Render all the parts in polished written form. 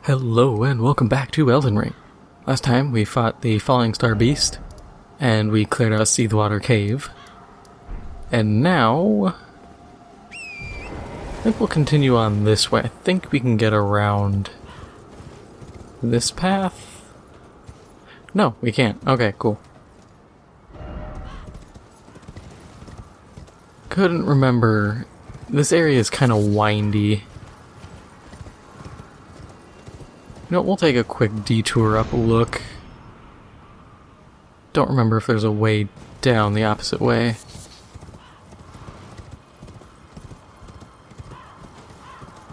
Hello and welcome back to Elden Ring. Last time we fought the Falling Star Beast, and we cleared out Seathwater Cave. And now, I think we'll continue on this way. I think we can get around this path? No, we can't. Okay, cool. Couldn't remember. This area is kind of windy. You know, we'll take a quick detour up a look. Don't remember if there's a way down the opposite way.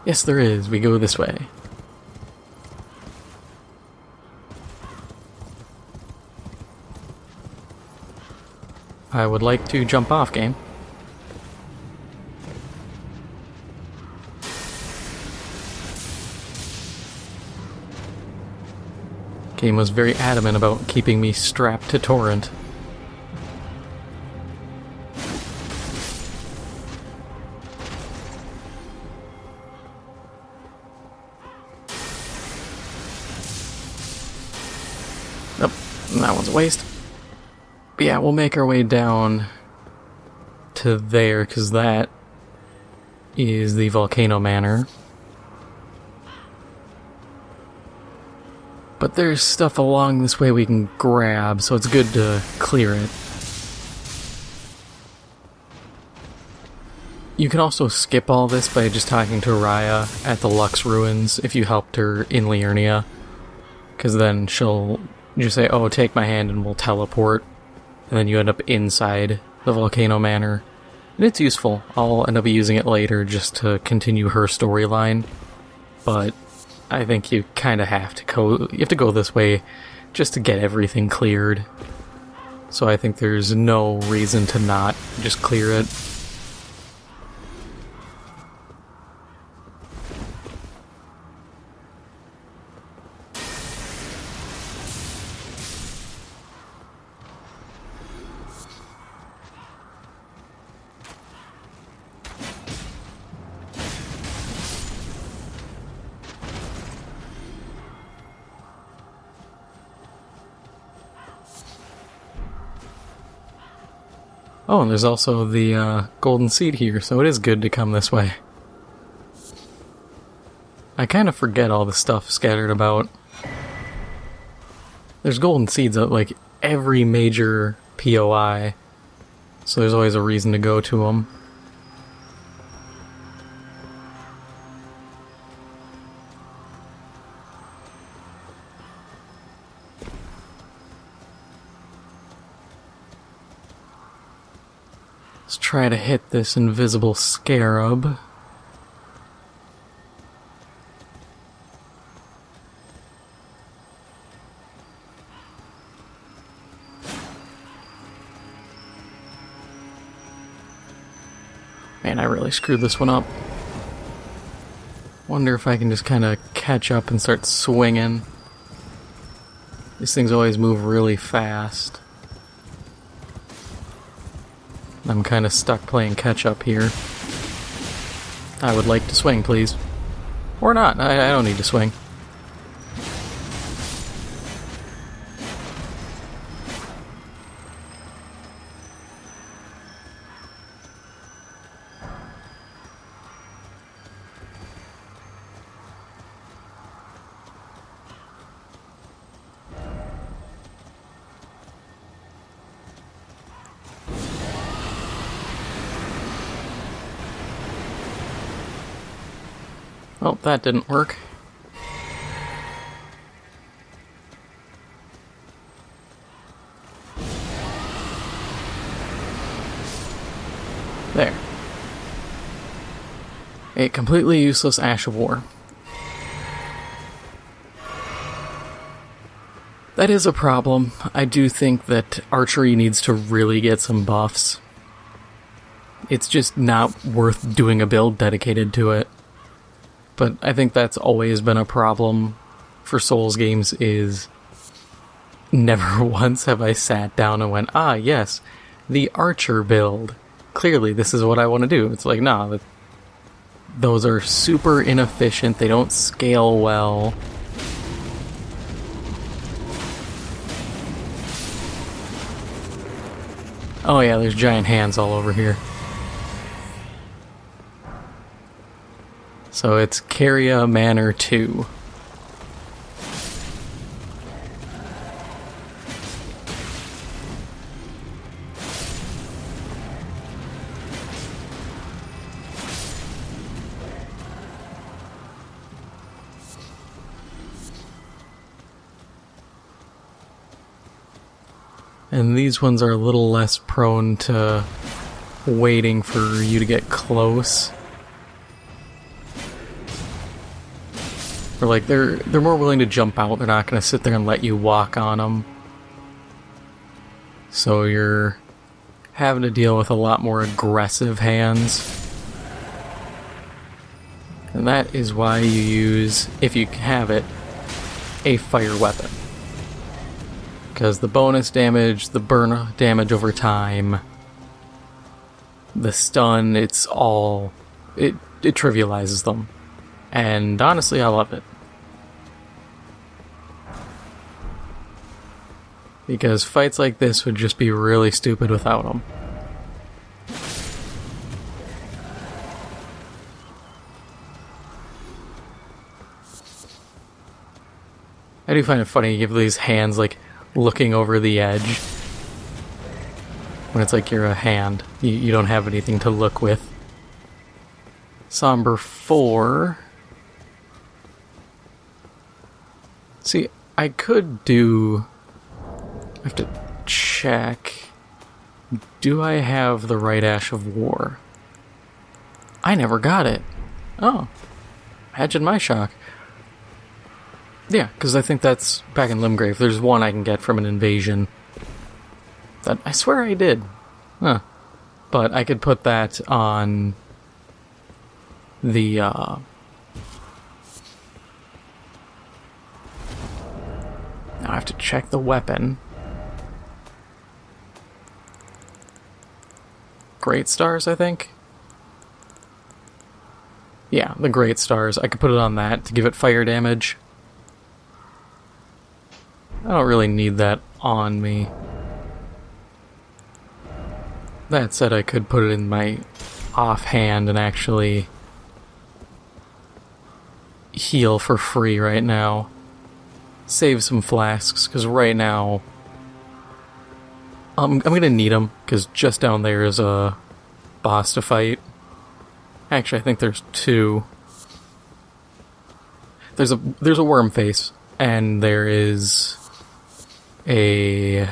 Yes, there is. We go this way. I would like to jump off, game. Game was very adamant about keeping me strapped to torrent. Nope, that one's a waste. But yeah, we'll make our way down to there, because that is the Volcano Manor. But there's stuff along this way we can grab, so it's good to clear it. You can also skip all this by just talking to Raya at the Lux Ruins if you helped her in Liurnia. Because then she'll just say, oh, take my hand and we'll teleport. And then you end up inside the Volcano Manor. And it's useful. I'll end up using it later just to continue her storyline. But I think you kind of have to go. You have to go this way just to get everything cleared. So I think there's no reason to not just clear it. Oh, and there's also the golden seed here, so it is good to come this way. I kind of forget all the stuff scattered about. There's golden seeds at like every major POI, so there's always a reason to go to them. Let's try to hit this invisible scarab. Man, I really screwed this one up. Wonder if I can just kind of catch up and start swinging. These things always move really fast. I'm kind of stuck playing catch-up here. I would like to swing, please. Or not. I don't need to swing. Well, that didn't work. There. A completely useless Ash of War. That is a problem. I do think that archery needs to really get some buffs. It's just not worth doing a build dedicated to it. But I think that's always been a problem for Souls games, is never once have I sat down and went, ah, yes, the archer build. Clearly, this is what I want to do. It's like, nah, those are super inefficient, they don't scale well, Oh yeah, there's giant hands all over here. So it's Volcano Manor 2. And these ones are a little less prone to waiting for you to get close. Or like they're more willing to jump out. They're not going to sit there and let you walk on them. So you're having to deal with a lot more aggressive hands. And that is why you use, if you have it, a fire weapon. Because the bonus damage, the burn damage over time, the stun, it's all... It trivializes them. And honestly, I love it. Because fights like this would just be really stupid without them. I do find it funny, you give these hands, like, looking over the edge. When it's like you're a hand. You don't have anything to look with. Somber 4. See, I could do... I have to check. Do I have the right Ash of War? I never got it. Oh. Imagine my shock. Yeah, because I think that's back in Limgrave. There's one I can get from an invasion. That I swear I did. Huh. But I could put that on the, Now I have to check the weapon. Great Stars, I think? Yeah, the Great Stars. I could put it on that to give it fire damage. I don't really need that on me. That said, I could put it in my offhand and actually heal for free right now. Save some flasks, because right now I'm gonna need them, because just down there is a boss to fight. Actually, I think there's two. There's a worm face, and there is a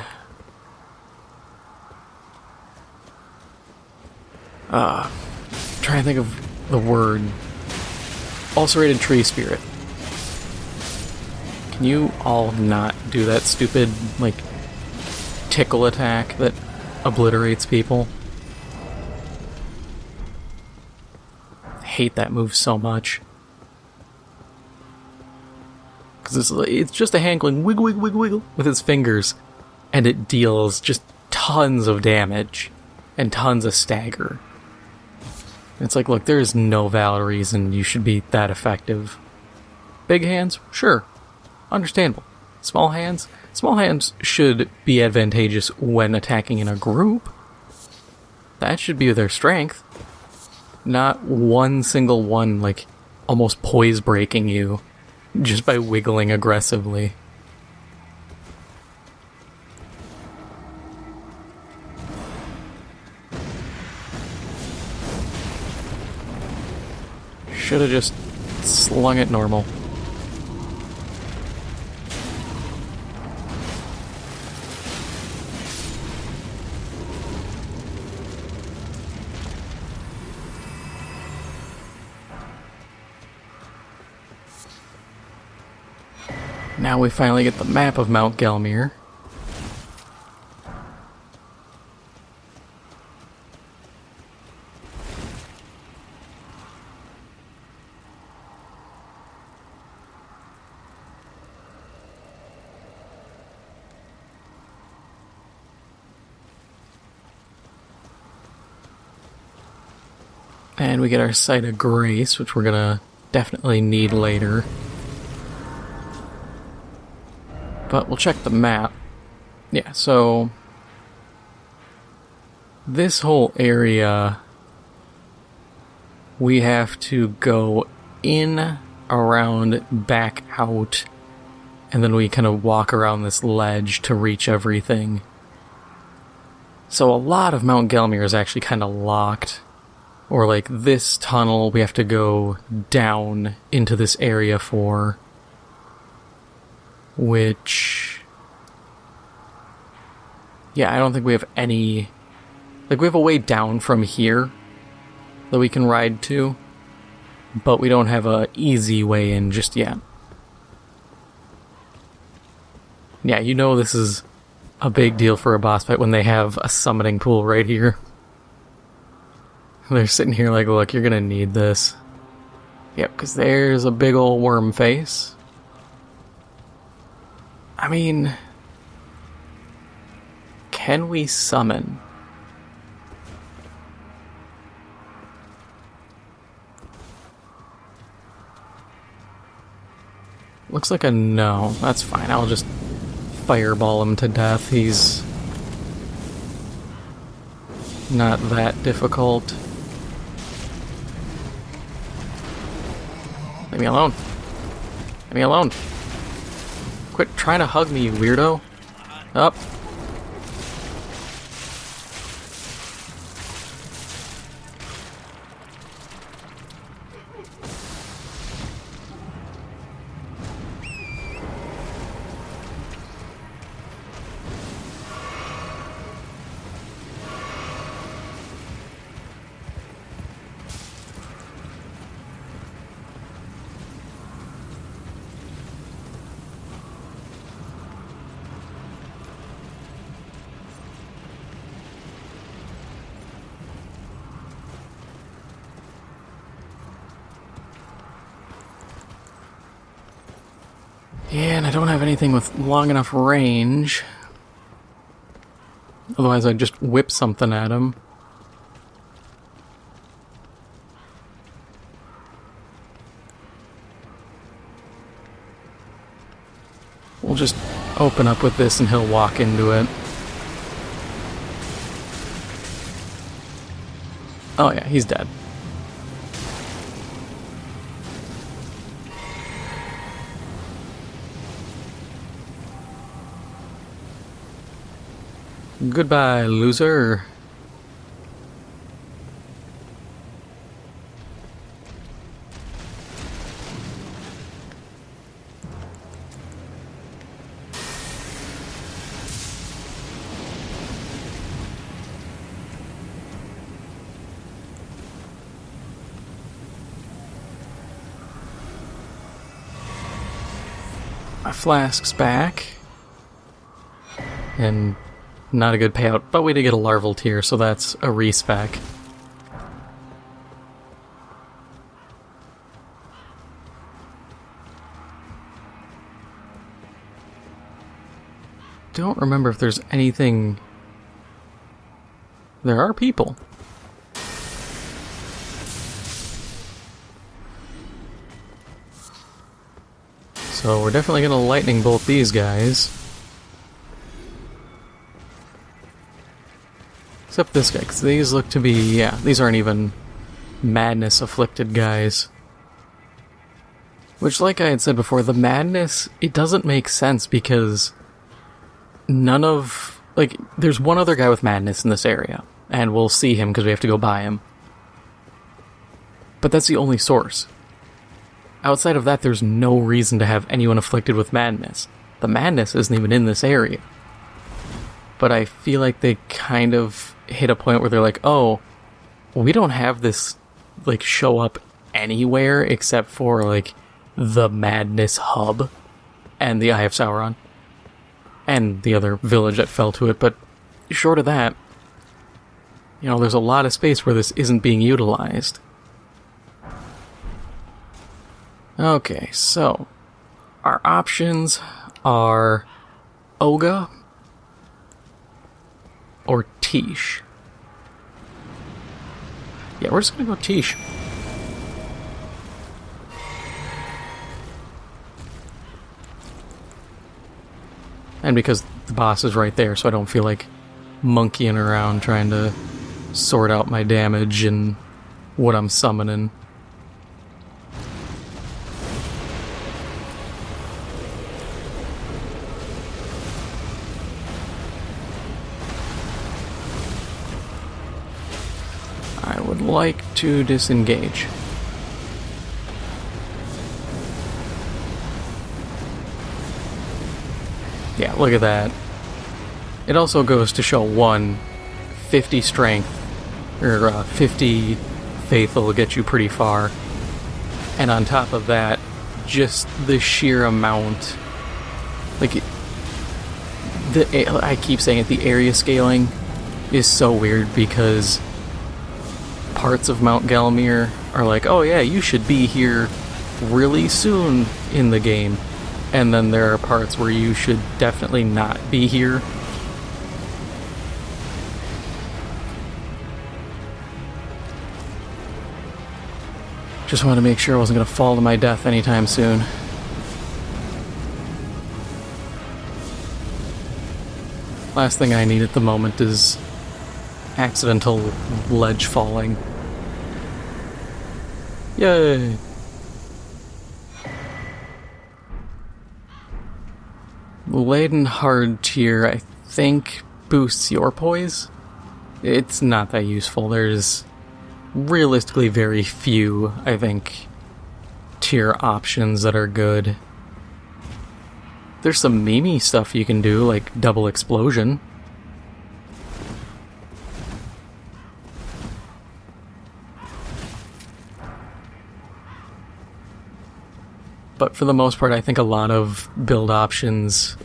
trying to think of the word. Ulcerated Tree Spirit. Can you all not do that stupid, like, tickle attack that obliterates people? I hate that move so much. Because it's just a hand going wiggle, wiggle, wiggle, wiggle with his fingers, and it deals just tons of damage and tons of stagger. It's like, look, there is no valid reason you should be that effective. Big hands? Sure. Understandable. Small hands? Small hands should be advantageous when attacking in a group. That should be their strength. Not one single one, like, almost poise breaking you just by wiggling aggressively. Should have just slung it normal. Now we finally get the map of Mt Gelmir. And we get our Site of Grace, which we're gonna definitely need later. But we'll check the map. Yeah, so this whole area, we have to go in, around, back out, and then we kind of walk around this ledge to reach everything. So a lot of Mt Gelmir is actually kind of locked. Or like this tunnel we have to go down into this area for. Which... yeah, I don't think we have any... like, we have a way down from here that we can ride to, but we don't have a easy way in just yet. Yeah, you know this is a big deal for a boss fight when they have a summoning pool right here. They're sitting here like, look, you're gonna need this. Yep, because there's a big old worm face. I mean... can we summon? Looks like a no. That's fine. I'll just fireball him to death. He's not that difficult. Leave me alone. Leave me alone. Quit trying to hug me, you weirdo. Up. Yeah, and I don't have anything with long enough range. Otherwise I'd just whip something at him. We'll just open up with this and he'll walk into it. Oh yeah, he's dead. Goodbye, loser. My flask's back. And not a good payout, but we did get a larval tier, so that's a respec. Don't remember if there's anything... There are people. So we're definitely gonna lightning bolt these guys. Except this guy, because these look to be, yeah, these aren't even madness-afflicted guys. Which, like I had said before, the madness, it doesn't make sense because none of, like, there's one other guy with madness in this area, and we'll see him because we have to go by him. But that's the only source. Outside of that, there's no reason to have anyone afflicted with madness. The madness isn't even in this area. But I feel like they kind of hit a point where they're like, oh, we don't have this, like, show up anywhere except for, like, the Madness Hub and the Eye of Sauron. And the other village that fell to it, but short of that, you know, there's a lot of space where this isn't being utilized. Okay, so, our options are Oga or Tish. Yeah, we're just gonna go Tish. And because the boss is right there, so I don't feel like monkeying around trying to sort out my damage and what I'm summoning. I would like to disengage. Yeah, look at that. It also goes to show 50 strength, or 50 faith will get you pretty far. And on top of that, just the sheer amount, like, I keep saying it, the area scaling is so weird because parts of Mt Gelmir are like, oh yeah, you should be here really soon in the game. And then there are parts where you should definitely not be here. Just wanted to make sure I wasn't going to fall to my death anytime soon. Last thing I need at the moment is accidental ledge falling. Yay! Laden hard tier, I think, boosts your poise. It's not that useful. There's realistically very few, I think, tier options that are good. There's some memey stuff you can do, like double explosion. But for the most part, I think a lot of build options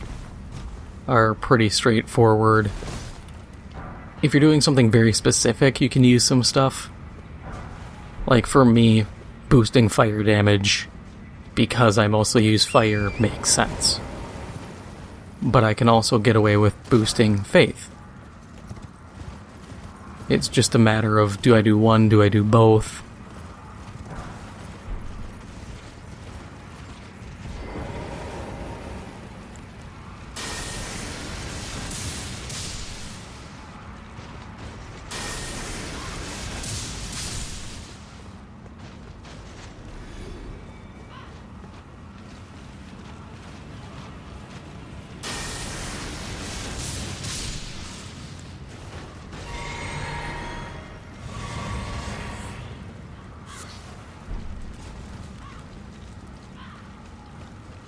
are pretty straightforward. If you're doing something very specific, you can use some stuff. Like for me, boosting fire damage, because I mostly use fire, makes sense. But I can also get away with boosting faith. It's just a matter of, do I do one, do I do both?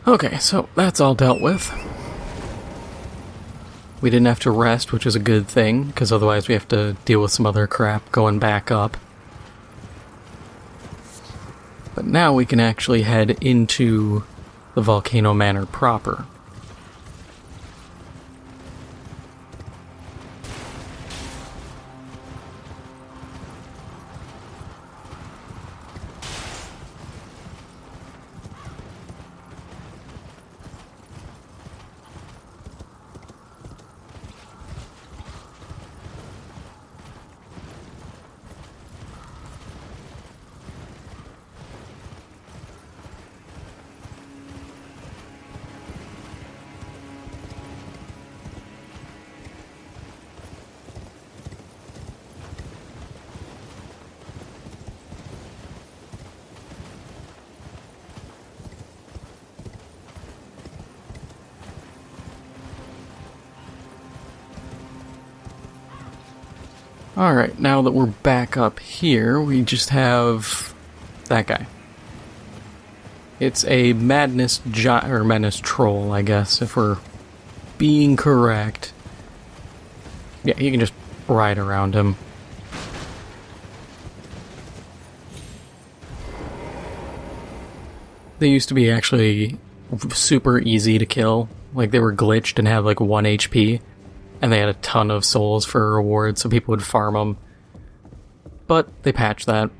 Okay, so that's all dealt with. We didn't have to rest, which is a good thing, because otherwise we have to deal with some other crap going back up. But now we can actually head into the Volcano Manor proper. Alright, now that we're back up here, we just have that guy. It's a madness troll, I guess, if we're being correct. Yeah, you can just ride around him. They used to be actually super easy to kill. Like, they were glitched and had like 1 HP. And they had a ton of souls for a reward, so people would farm them. But they patched that.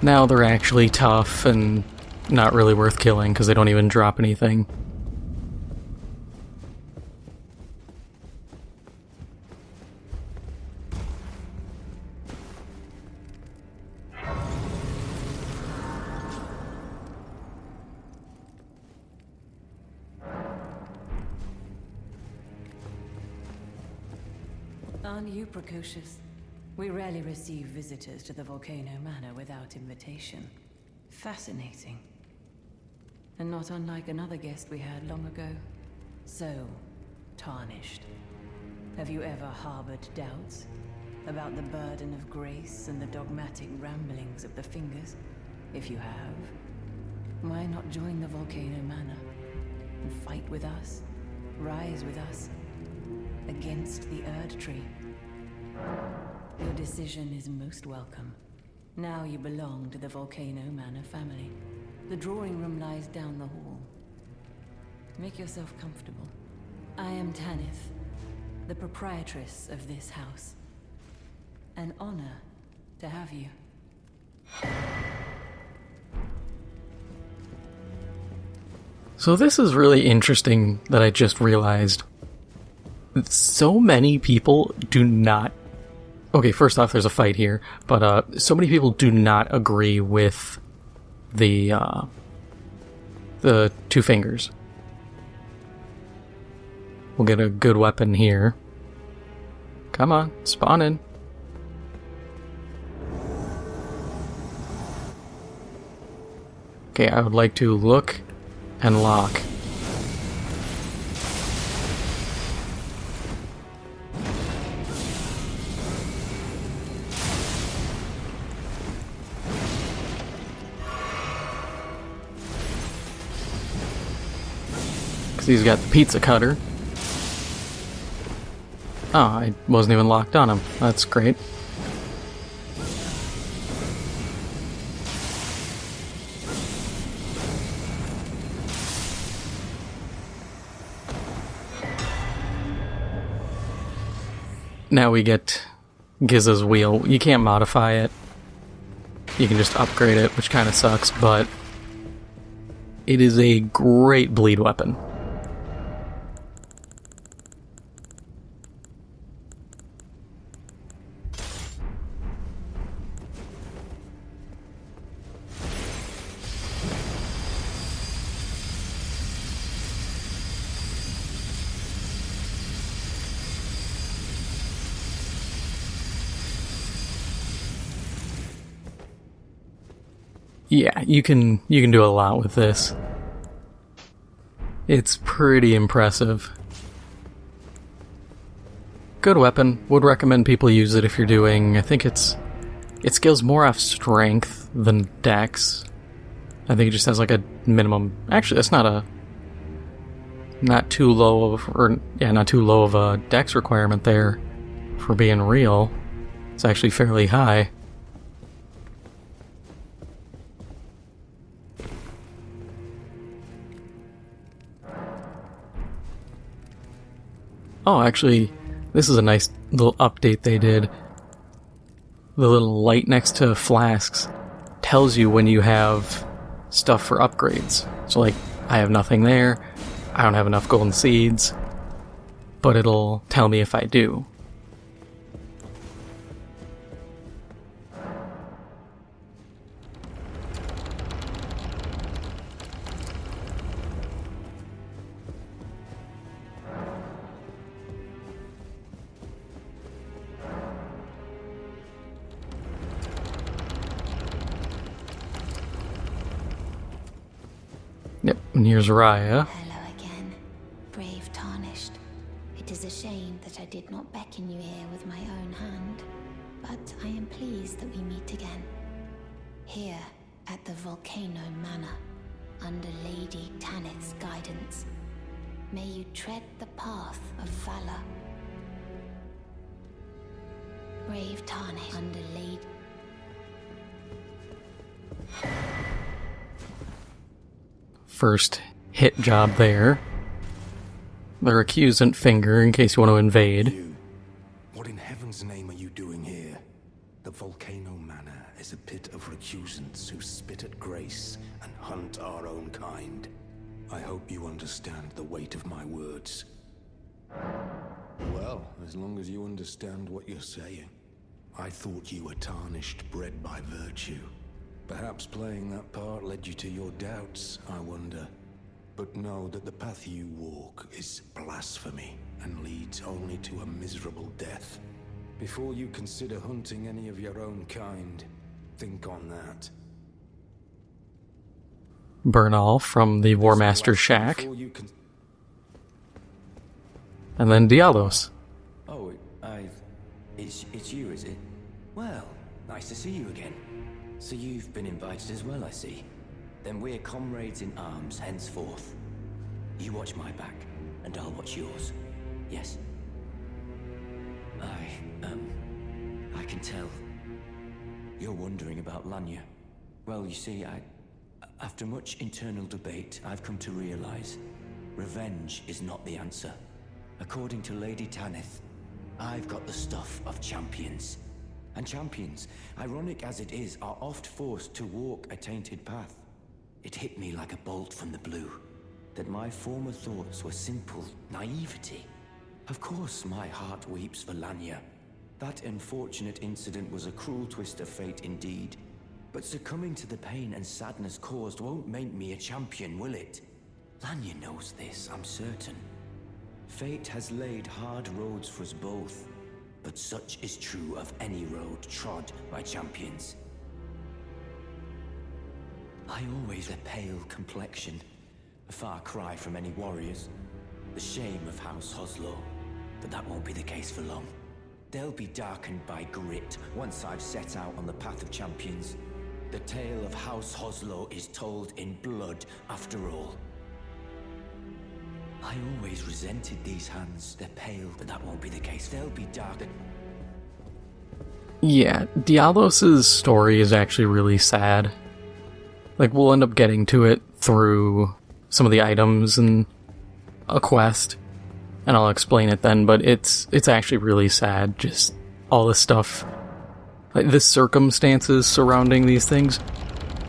Now they're actually tough and not really worth killing because they don't even drop anything. Aren't you precocious? We rarely receive visitors to the Volcano Manor without invitation. Fascinating. And not unlike another guest we had long ago. So, tarnished. Have you ever harbored doubts about the burden of grace and the dogmatic ramblings of the Fingers? If you have, why not join the Volcano Manor and fight with us, rise with us, against the Erd Tree? Your decision is most welcome. Now you belong to the Volcano Manor family. The drawing room lies down the hall. Make yourself comfortable. I am Tanith, the proprietress of this house. An honor to have you. So this is really interesting that I just realized. So many people do not... Okay, first off, there's a fight here, but so many people do not agree with the two fingers. We'll get a good weapon here. Come on, spawn in. Okay, I would like to look and lock. Because he's got the pizza cutter. Oh, I wasn't even locked on him. That's great. Now we get Giz's wheel. You can't modify it. You can just upgrade it, which kind of sucks, but it is a great bleed weapon. Yeah, you can do a lot with this. It's pretty impressive. Good weapon. Would recommend people use it if you're doing... I think it scales more off strength than dex. I think it just has like a minimum... Actually, that's not too low of a dex requirement there for being real. It's actually fairly high. Oh, actually, this is a nice little update they did. The little light next to flasks tells you when you have stuff for upgrades. So, like, I have nothing there, I don't have enough golden seeds, but it'll tell me if I do. Yep, and here's Raya. Hello again, brave Tarnished. It is a shame that I did not beckon you here with my own hand, but I am pleased that we meet again. Here, at the Volcano Manor, under Lady Tanith's guidance. May you tread the path of valor. Brave Tarnished, under Lady... First hit job there. The recusant finger in case you want to invade. You. What in heaven's name are you doing here? The Volcano Manor is a pit of recusants who spit at grace and hunt our own kind. I hope you understand the weight of my words. Well, as long as you understand what you're saying. I thought you were tarnished, bred by virtue. Perhaps playing that part led you to your doubts, I wonder. But know that the path you walk is blasphemy and leads only to a miserable death. Before you consider hunting any of your own kind, think on that. Bernal from the War Master's shack. Before you can... And then Dialos. Oh, it's you, is it? Well, nice to see you again. So you've been invited as well, I see. Then we're comrades in arms henceforth. You watch my back, and I'll watch yours. Yes? I can tell. You're wondering about Lanya. Well, you see, after much internal debate, I've come to realize revenge is not the answer. According to Lady Tanith, I've got the stuff of champions. And champions, ironic as it is, are oft forced to walk a tainted path. It hit me like a bolt from the blue, that my former thoughts were simple naivety. Of course my heart weeps for Lanya. That unfortunate incident was a cruel twist of fate indeed. But succumbing to the pain and sadness caused won't make me a champion, will it? Lanya knows this, I'm certain. Fate has laid hard roads for us both, but such is true of any road trod by champions. I always a pale complexion, a far cry from any warriors. The shame of House Hoslow, but that won't be the case for long. They'll be darkened by grit once I've set out on the path of champions. The tale of House Hoslow is told in blood, after all. I always resented these hands. They're pale, but that won't be the case. They'll be darkened. Yeah, Dialos' story is actually really sad. Like, we'll end up getting to it through some of the items and a quest, and I'll explain it then, but it's actually really sad, just all this stuff. Like, the circumstances surrounding these things,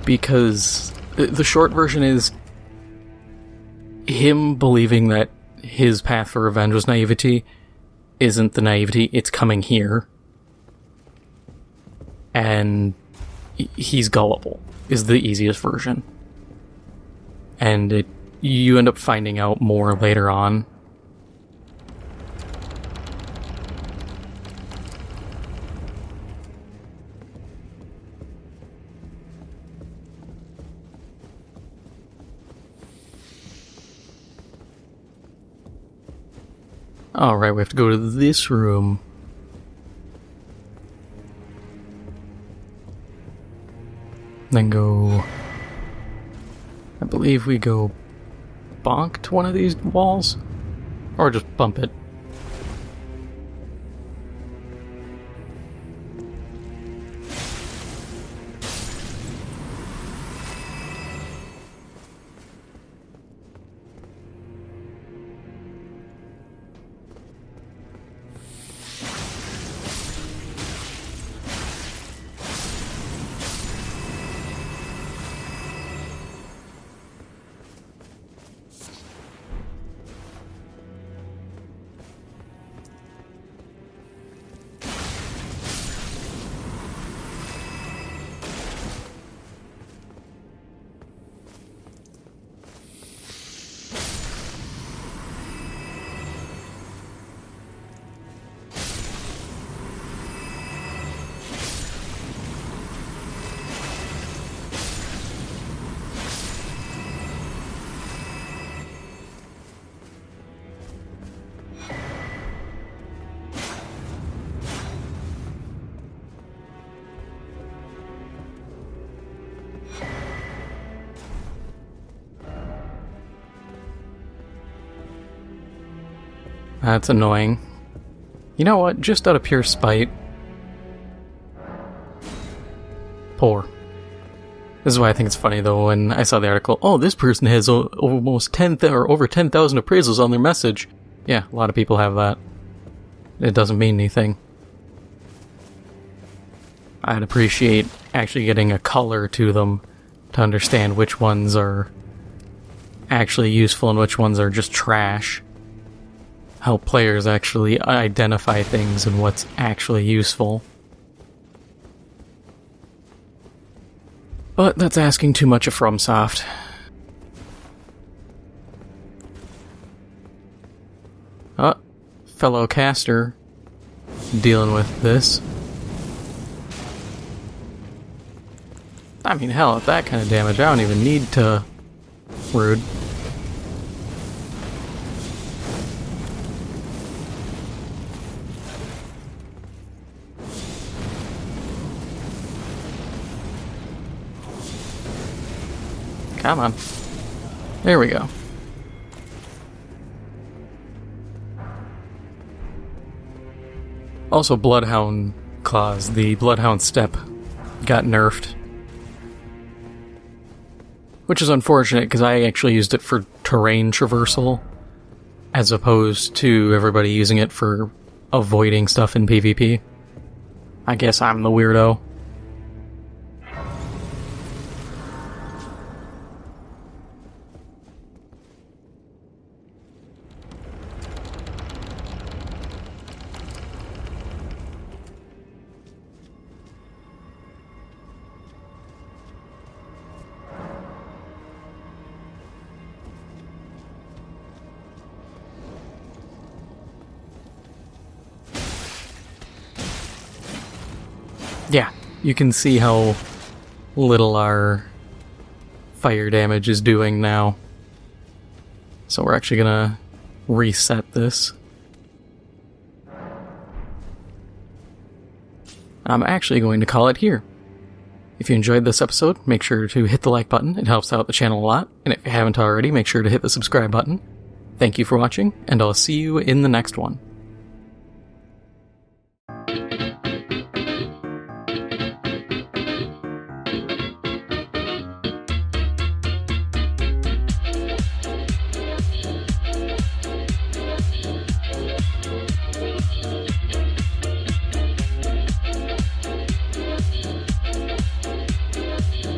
because the short version is him believing that his path for revenge was naivety isn't the naivety, it's coming here. And he's gullible, is the easiest version. And you end up finding out more later on. Alright, we have to go to this room. Then go... I believe we go bonk to one of these walls? Or just bump it. That's annoying. You know what? Just out of pure spite. Poor. This is why I think it's funny, though, when I saw the article, oh, this person has almost 10,000 or over 10,000 appraisals on their message. Yeah, a lot of people have that. It doesn't mean anything. I'd appreciate actually getting a color to them to understand which ones are actually useful and which ones are just trash. Help players actually identify things and what's actually useful. But that's asking too much of FromSoft. Fellow caster. dealing with this. I mean, hell, at that kind of damage, I don't even need to... Rude. Come on. There we go. Also, Bloodhound Claws. The Bloodhound Step got nerfed. Which is unfortunate, because I actually used it for terrain traversal, as opposed to everybody using it for avoiding stuff in PvP. I guess I'm the weirdo. Yeah, you can see how little our fire damage is doing now. So we're actually gonna reset this. I'm actually going to call it here. If you enjoyed this episode, make sure to hit the like button. It helps out the channel a lot. And if you haven't already, make sure to hit the subscribe button. Thank you for watching, and I'll see you in the next one.